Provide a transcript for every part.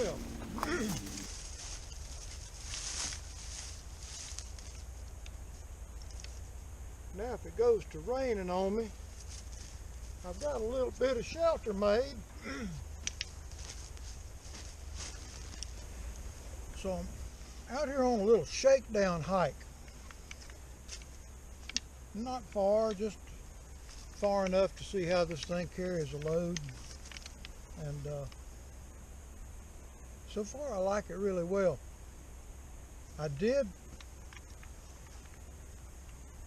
Well, now if it goes to raining on me, I've got a little bit of shelter made. So I'm out here on a little shakedown hike. Not far, just far enough to see how this thing carries a load. And so far I like it really well. I did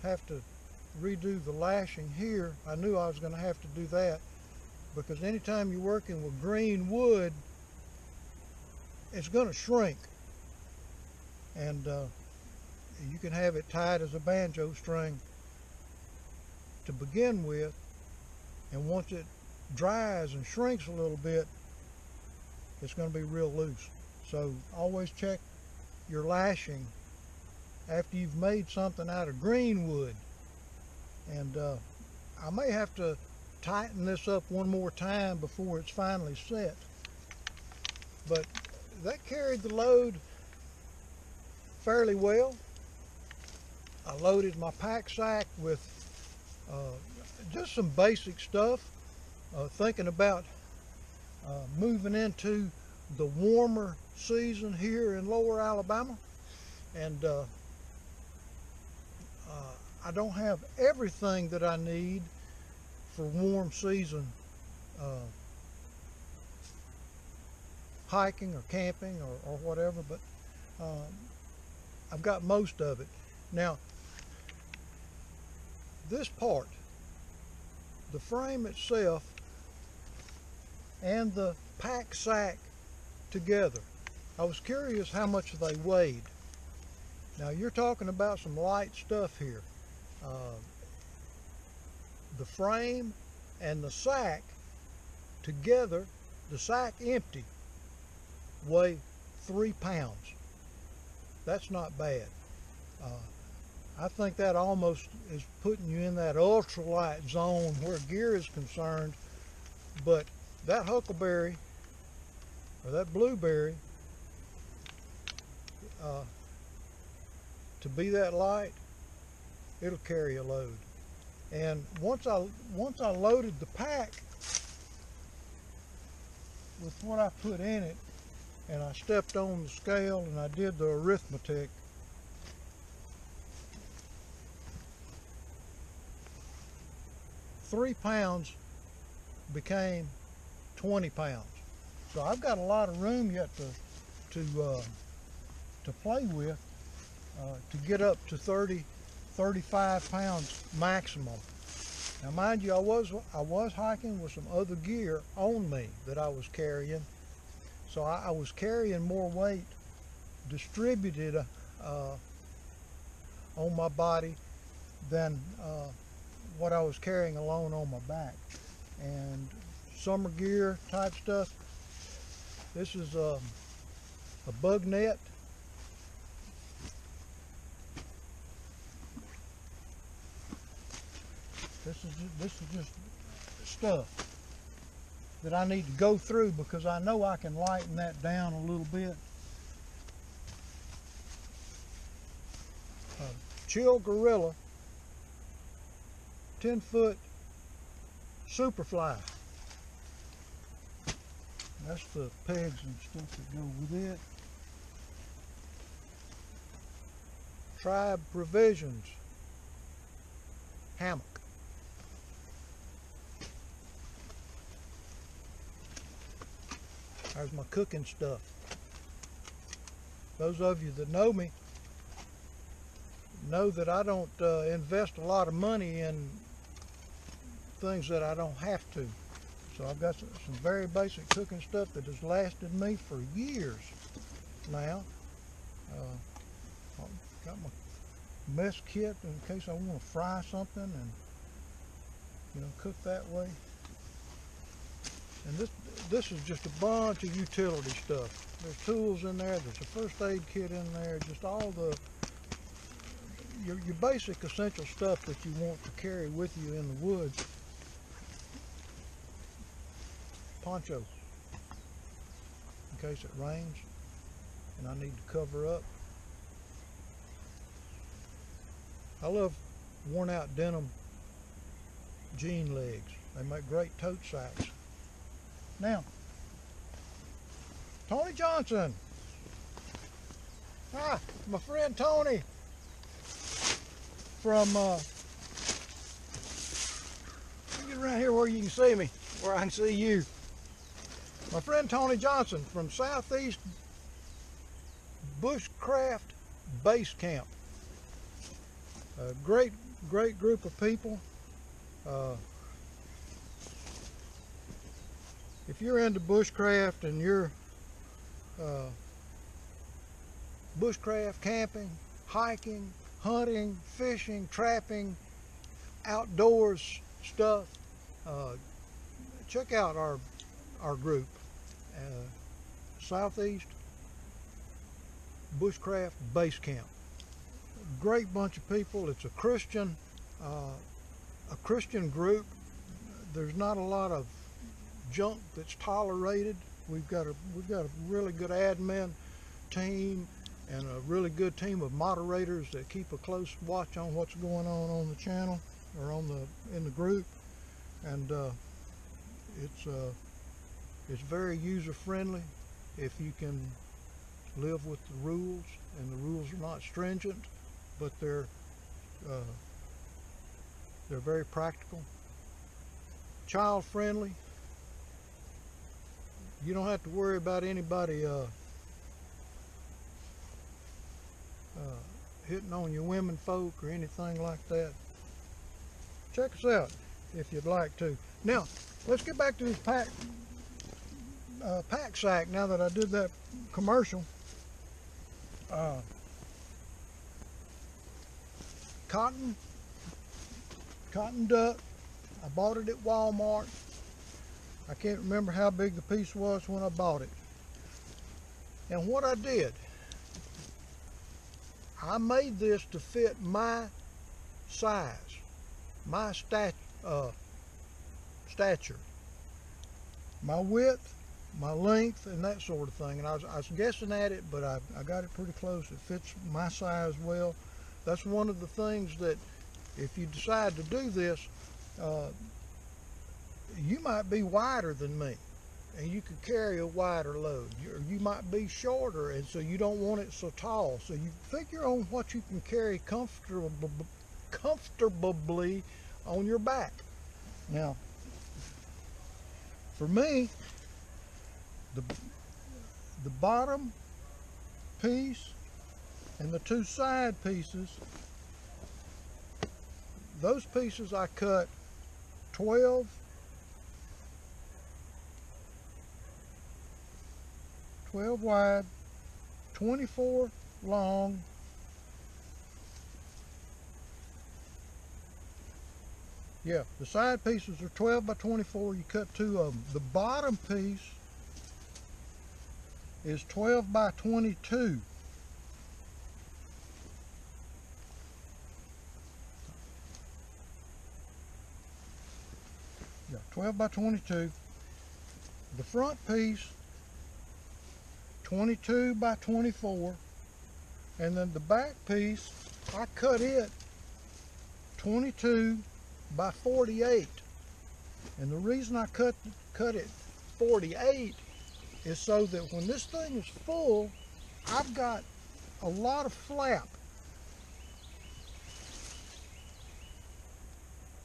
have to redo the lashing here. I knew I was going to have to do that because anytime you're working with green wood, it's going to shrink. And you can have it tied as a banjo string to begin with, and once it dries and shrinks a little bit, it's going to be real loose. So always check your lashing after you've made something out of green wood. And I may have to tighten this up one more time before it's finally set, but that carried the load fairly well. I loaded my pack sack with just some basic stuff, thinking about moving into the warmer season here in lower Alabama, and I don't have everything that I need for warm season hiking or camping or whatever, but I've got most of it. Now, this part, the frame itself and the pack sack together, I was curious how much they weighed. Now you're talking about some light stuff here. The frame and the sack together, the sack empty, weigh 3 pounds. That's not bad. I think that almost is putting you in that ultralight zone where gear is concerned, but that huckleberry or that blueberry, to be that light, it'll carry a load. And once I loaded the pack with what I put in it, and I stepped on the scale and I did the arithmetic, $3 pounds became 20 pounds. So I've got a lot of room yet to play with to get up to 35 pounds maximum. Now mind you, I was hiking with some other gear on me that I was carrying, so I was carrying more weight distributed on my body than what I was carrying alone on my back. And summer gear type stuff, this is a bug net. This is just stuff that I need to go through because I know I can lighten that down a little bit. Chill Gorilla 10-foot Superfly. That's the pegs and stuff that go with it. Tribe Provisions hammock. There's my cooking stuff. Those of you that know me know that I don't invest a lot of money in things that I don't have to. So I've got some very basic cooking stuff that has lasted me for years now. Got my mess kit in case I want to fry something and cook that way. And this is just a bunch of utility stuff. There's tools in there, there's a first aid kit in there, just all your basic essential stuff that you want to carry with you in the woods. Poncho, in case it rains and I need to cover up. I love worn out denim jean legs. They make great tote sacks. Now, Toney Johnson. Hi, my friend Tony from, get around here where you can see me, where I can see you. My friend Toney Johnson from Southeast Bushcraft Basecamp. A great group of people. If you're into bushcraft and you're bushcraft camping, hiking, hunting, fishing, trapping, outdoors stuff, check out our group, Southeast Bushcraft Basecamp. Great bunch of people. It's a Christian group. There's not a lot of junk that's tolerated. We've got a really good admin team and a really good team of moderators that keep a close watch on what's going on the channel or in the group, and it's very user friendly if you can live with the rules, and the rules are not stringent, but they're very practical, child friendly. You don't have to worry about anybody hitting on your women folk or anything like that. Check us out if you'd like to. Now, let's get back to this pack sack now that I did that commercial. Cotton duck. I bought it at Walmart. I can't remember how big the piece was when I bought it. And what I did, I made this to fit my size, my stature, my width, my length, and that sort of thing. And I was guessing at it, but I got it pretty close. It fits my size well. That's one of the things that if you decide to do this, you might be wider than me and you could carry a wider load. You might be shorter, and so you don't want it so tall. So you figure on what you can carry comfortably on your back. Now, for me, the bottom piece and the two side pieces, those pieces I cut 12 wide, 24 long, yeah, the side pieces are 12 by 24. You cut two of them. The bottom piece is 12 by 22. Yeah, 12 by 22. The front piece, 22 by 24, and then the back piece, I cut it 22 by 48. And the reason I cut it 48 is so that when this thing is full, I've got a lot of flap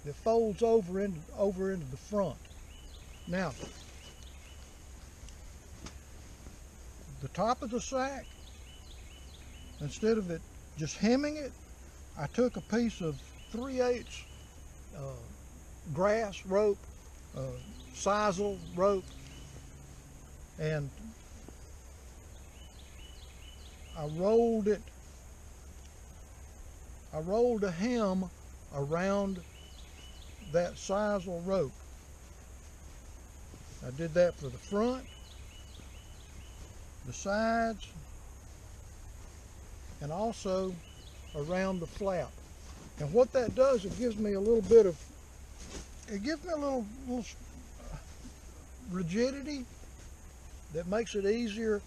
that folds over into the front. Now, the top of the sack, instead of it just hemming it, I took a piece of 3/8 grass rope, sisal rope, and I rolled a hem around that sisal rope. I did that for the front, the sides, and also around the flap. And what that does, it gives me a little rigidity that makes it easier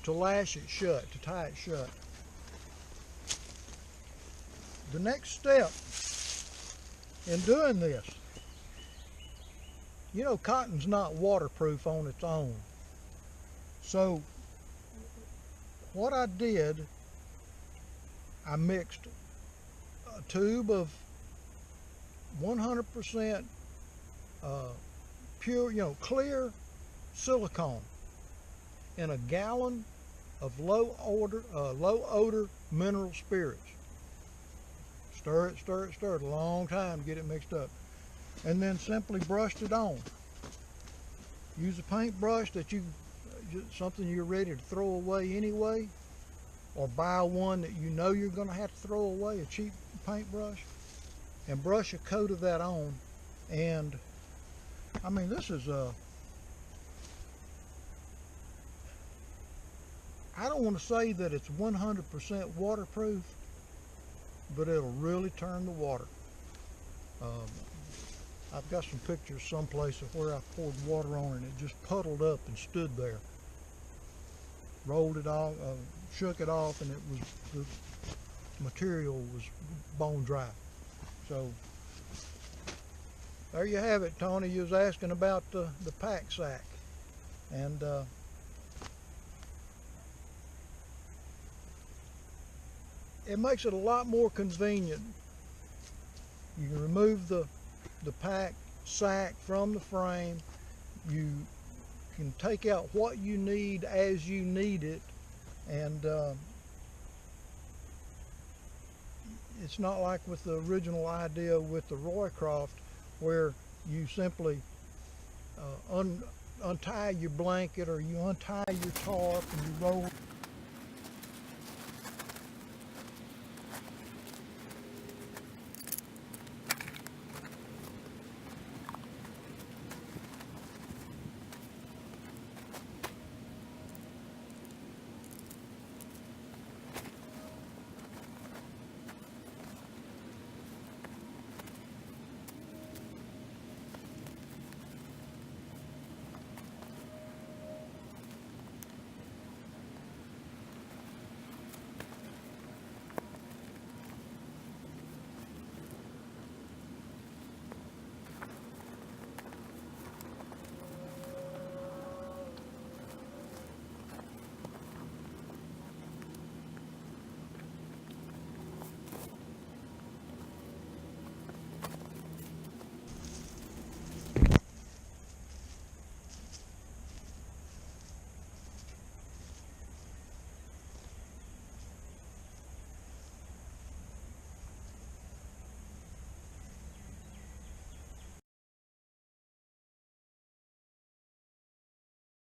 to lash it shut, to tie it shut. The next step in doing this, you know, cotton's not waterproof on its own. So what I did, I mixed a tube of 100% pure, you know, clear silicone in a gallon of low odor mineral spirits. Stir it, stir it, stir it a long time to get it mixed up. And then simply brushed it on. Use a paintbrush that something you're ready to throw away anyway, or buy one that you know you're going to have to throw away, a cheap paintbrush, and brush a coat of that on. And I mean, this is I don't want to say that it's 100% waterproof, but it'll really turn the water. I've got some pictures someplace of where I poured water on it and it just puddled up and stood there. Rolled it off, shook it off, and the material was bone dry. So there you have it, Tony. You was asking about the pack sack, and it makes it a lot more convenient. You can remove the pack sack from the frame. You can take out what you need as you need it, and it's not like with the original idea with the Roycroft, where you simply untie your blanket or you untie your tarp and you roll